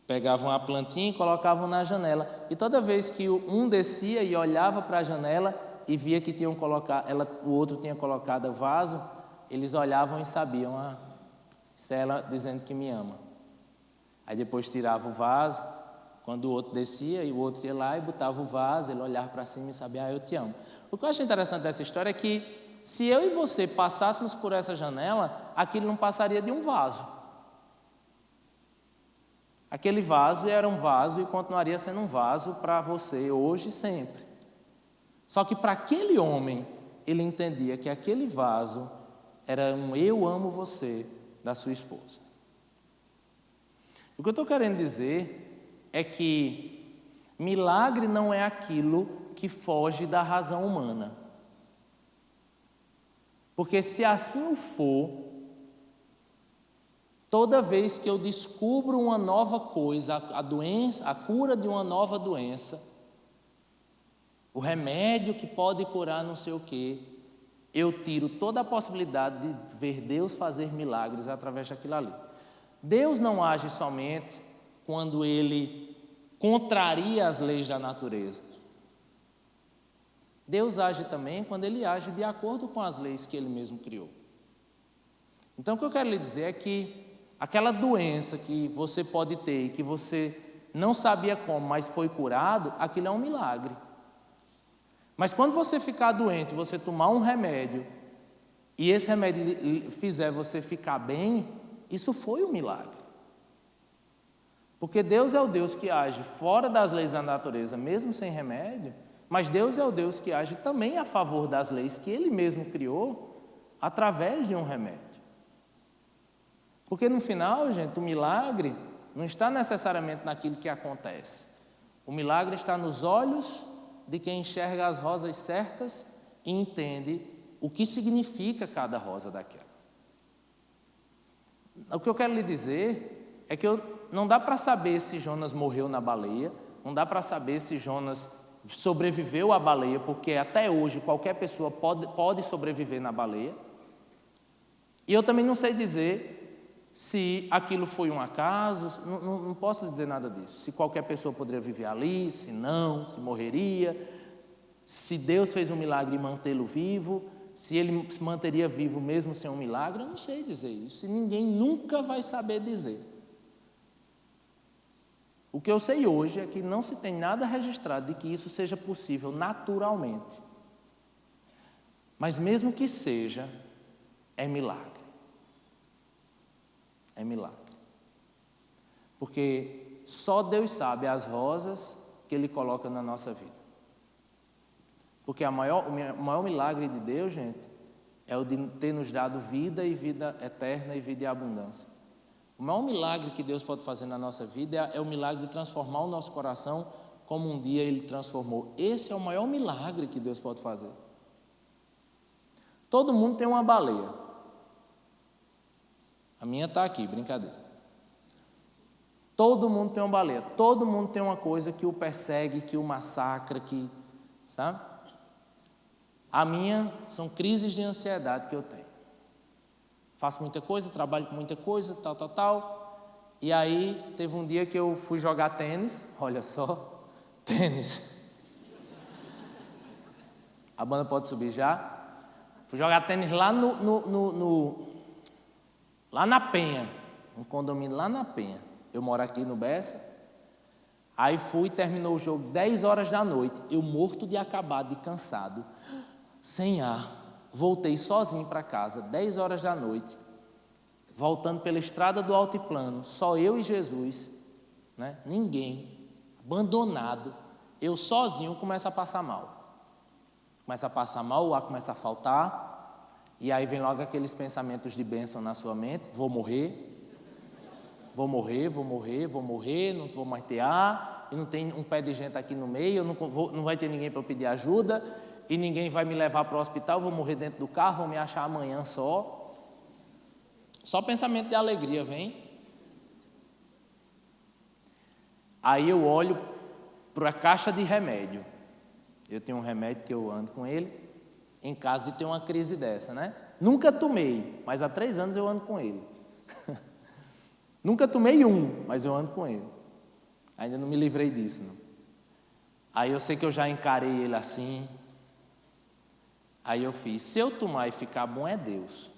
pegavam a plantinha e colocavam na janela. E toda vez que um descia e olhava para a janela e via que tinham colocado, o outro tinha colocado vaso, eles olhavam e sabiam, isso é ela dizendo que me ama. Aí depois tirava o vaso, quando o outro descia e o outro ia lá e botava o vaso, ele olhava para cima e sabia, eu te amo. O que eu acho interessante dessa história é que se eu e você passássemos por essa janela, aquilo não passaria de um vaso. Aquele vaso era um vaso e continuaria sendo um vaso para você hoje e sempre. Só que para aquele homem, ele entendia que aquele vaso era um eu amo você da sua esposa. O que eu estou querendo dizer é que milagre não é aquilo que foge da razão humana. Porque se assim o for, toda vez que eu descubro uma nova coisa, a doença, a cura de uma nova doença, o remédio que pode curar não sei o quê, eu tiro toda a possibilidade de ver Deus fazer milagres através daquilo ali. Deus não age somente quando Ele contraria as leis da natureza. Deus age também quando Ele age de acordo com as leis que Ele mesmo criou. Então, o que eu quero lhe dizer é que aquela doença que você pode ter e que você não sabia como, mas foi curado, aquilo é um milagre. Mas quando você ficar doente, você tomar um remédio e esse remédio fizer você ficar bem, isso foi um milagre. Porque Deus é o Deus que age fora das leis da natureza, mesmo sem remédio, mas Deus é o Deus que age também a favor das leis que Ele mesmo criou através de um remédio. Porque no final, gente, o milagre não está necessariamente naquilo que acontece. O milagre está nos olhos de quem enxerga as rosas certas e entende o que significa cada rosa daquela. O que eu quero lhe dizer é que não dá para saber se Jonas morreu na baleia, não dá para saber se Jonas sobreviveu à baleia, porque até hoje qualquer pessoa pode sobreviver na baleia. E eu também não sei dizer se aquilo foi um acaso, não posso dizer nada disso. Se qualquer pessoa poderia viver ali, se não, se morreria, se Deus fez um milagre e mantê-lo vivo, se Ele se manteria vivo mesmo sem um milagre, eu não sei dizer isso. E ninguém nunca vai saber dizer. O que eu sei hoje é que não se tem nada registrado de que isso seja possível naturalmente. Mas mesmo que seja, é milagre. É milagre. Porque só Deus sabe as rosas que Ele coloca na nossa vida. Porque o maior milagre de Deus, gente, é o de ter nos dado vida e vida eterna e vida em abundância. O maior milagre que Deus pode fazer na nossa vida é o milagre de transformar o nosso coração como um dia Ele transformou. Esse é o maior milagre que Deus pode fazer. Todo mundo tem uma baleia. A minha está aqui, brincadeira. Todo mundo tem uma baleia. Todo mundo tem uma coisa que o persegue, que o massacra, que, sabe? A minha são crises de ansiedade que eu tenho. Faço muita coisa, trabalho com muita coisa, tal. E aí, teve um dia que eu fui jogar tênis. Olha só, tênis. A banda pode subir já. Fui jogar tênis lá lá na Penha. Um condomínio lá na Penha. Eu moro aqui no Bessa. Aí fui, terminou o jogo 10 horas da noite. Eu morto de acabado, de cansado. Sem ar. Voltei sozinho para casa, 10 horas da noite, voltando pela estrada do altiplano, só eu e Jesus, né? Ninguém, abandonado, eu sozinho começo a passar mal. Começa a passar mal, o ar começa a faltar, e aí vem logo aqueles pensamentos de bênção na sua mente: vou morrer, não vou mais ter ar, e não tem um pé de gente aqui no meio, não vai ter ninguém para eu pedir ajuda, e ninguém vai me levar para o hospital, vou morrer dentro do carro, vão me achar amanhã só. Só pensamento de alegria vem. Aí eu olho para a caixa de remédio. Eu tenho um remédio que eu ando com ele, em caso de ter uma crise dessa, né? Nunca tomei, mas há 3 anos eu ando com ele. Nunca tomei mas eu ando com ele. Ainda não me livrei disso, não. Aí eu sei que eu já encarei ele assim. Aí eu fiz: se eu tomar e ficar bom, é Deus.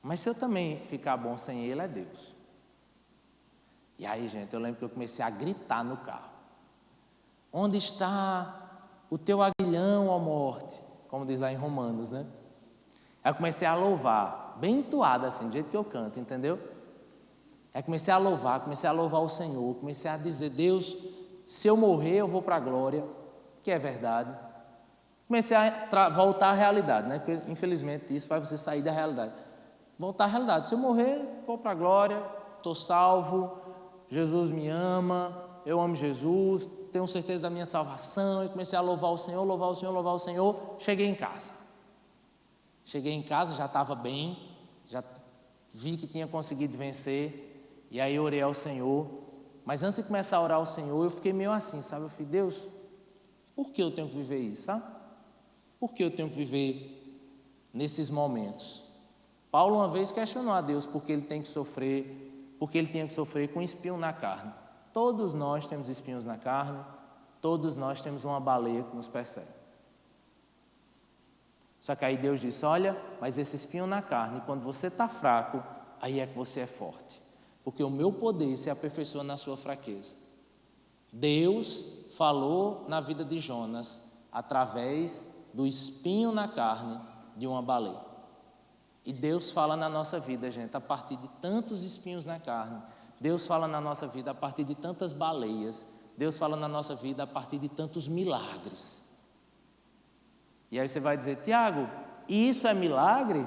Mas se eu também ficar bom sem Ele, é Deus. E aí, gente, eu lembro que eu comecei a gritar no carro: onde está o teu aguilhão, ó morte? Como diz lá em Romanos, né? Aí eu comecei a louvar, bem entoado assim, do jeito que eu canto, entendeu? Aí comecei a louvar o Senhor, comecei a dizer: Deus, se eu morrer, eu vou para a glória, que é verdade. Comecei a voltar à realidade, né? Porque, infelizmente, isso faz você sair da realidade. voltar à realidade. Se eu morrer, vou para a glória, estou salvo, Jesus me ama, eu amo Jesus, tenho certeza da minha salvação. E comecei a louvar o Senhor, louvar o Senhor, louvar o Senhor. Cheguei em casa, já estava bem, já vi que tinha conseguido vencer. E aí orei ao Senhor. Mas antes de começar a orar ao Senhor, eu fiquei meio assim, sabe? Eu falei, Deus, por que eu tenho que viver isso, sabe? Por que eu tenho que viver nesses momentos? Paulo uma vez questionou a Deus porque ele tinha que sofrer com espinho na carne. Todos nós temos espinhos na carne, todos nós temos uma baleia que nos persegue. Só que aí Deus disse, olha, mas esse espinho na carne, quando você está fraco, aí é que você é forte. Porque o meu poder se aperfeiçoa na sua fraqueza. Deus falou na vida de Jonas através do espinho na carne de uma baleia. E Deus fala na nossa vida, gente, a partir de tantos espinhos na carne. Deus fala na nossa vida a partir de tantas baleias. Deus fala na nossa vida a partir de tantos milagres. E aí você vai dizer, Tiago, isso é milagre?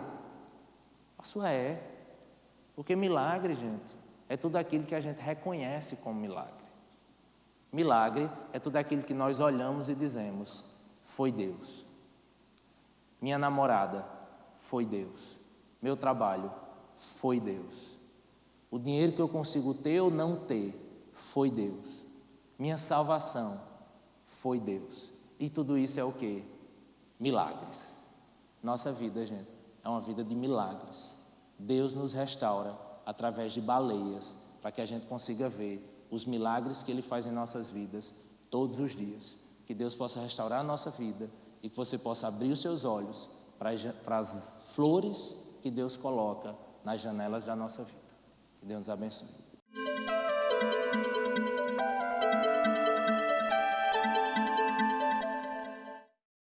Isso é. Porque milagre, gente, é tudo aquilo que a gente reconhece como milagre. Milagre é tudo aquilo que nós olhamos e dizemos, foi Deus. Minha namorada, foi Deus. Meu trabalho, foi Deus. O dinheiro que eu consigo ter ou não ter, foi Deus. Minha salvação, foi Deus. E tudo isso é o quê? Milagres. Nossa vida, gente, é uma vida de milagres. Deus nos restaura através de baleias, para que a gente consiga ver os milagres que Ele faz em nossas vidas todos os dias. Que Deus possa restaurar a nossa vida e que você possa abrir os seus olhos para as flores que Deus coloca nas janelas da nossa vida. Que Deus nos abençoe.